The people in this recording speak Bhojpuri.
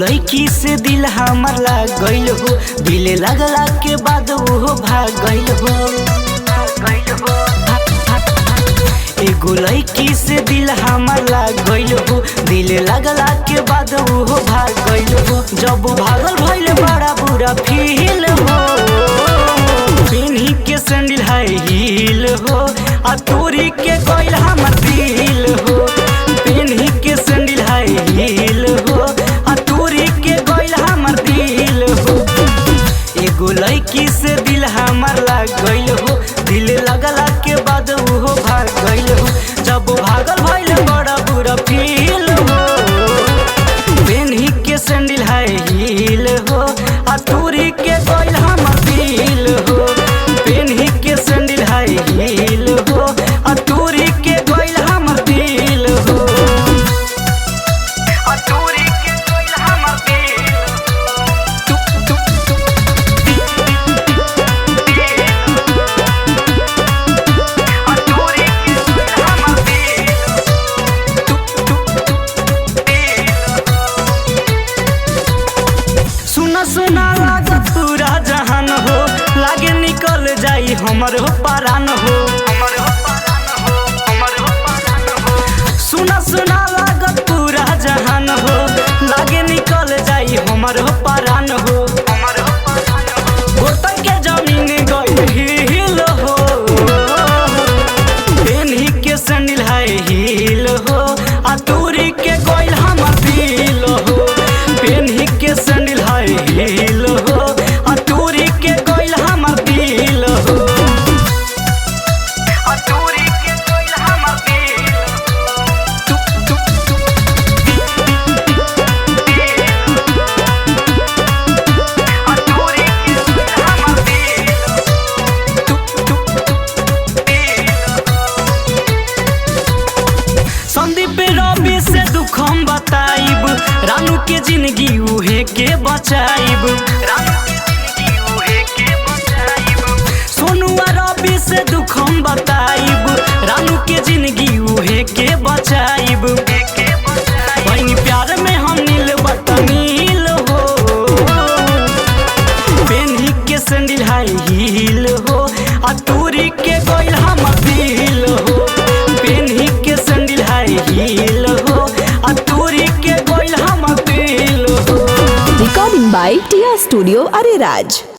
लड़की से दिल हमर लाग गइल हो, दिल लगला के बाद वो भाग गइल हो। एगो लड़की से दिल हमर लाग गइल हो, दिल लगला के बाद वो भाग गइल हो। जब भागल भइल बड़ा बुरा फील हो, पिन्ही के सैंडल हाई हील हो, आ तोरी के गइल हमर दिल हो। पिन्ही के सैंडल हाई हील हो, आ तोरी के गइल हमर दिल हो। एगो लड़की से दिल हमर लाग गइल हो, दिल लगला के बाद वो भाग गइल हो। जब भागल भइल बड़ा बुरा फील हो, पिन्ही के सैंडल हाई हील हो, आ तोरी के गइल हमर दिल हो। पिन्ही के सैंडल हाई हील हो, आ तोरी के गइल हमर दिल हो। आ तोरी के गइल हमर दिल सुना लागत पूरा जहान हो, लागे निकल जाई हमर हो परान हो। सुना सुना लागत पूरा जहान हो, लागे निकल जाई हमर हो परान हो। गोतन के जमीन गइल हिल हो, पिन्ही के सैंडल हाई हील हो, आ तोरी के गइल हमर दिल हो। पिन्ही के सैंडल हाई हील हो, आ तोरी के गइल हमर दिल हो। आ तोरी के गइल हमर दिल आ तोरी के गइल हमर दिल। संदीप रवि से दुख हम बताइब, रानू के जिंदगी उहे के बचाइब। सोनुआ रवि से दुख हम बताइब, रानू के जिंदगी उहे के बचाइब। बहनी प्यार में हम नील बतनील हो, पिन्ही के सैंडल हाई हील हो, आ तोरी के गइल हमर दिल हो। पिन्ही के सैंडल हाई हील हो, आ तोरी के गइल हमर दिल हो। Recording by Tia Studio Ariraj।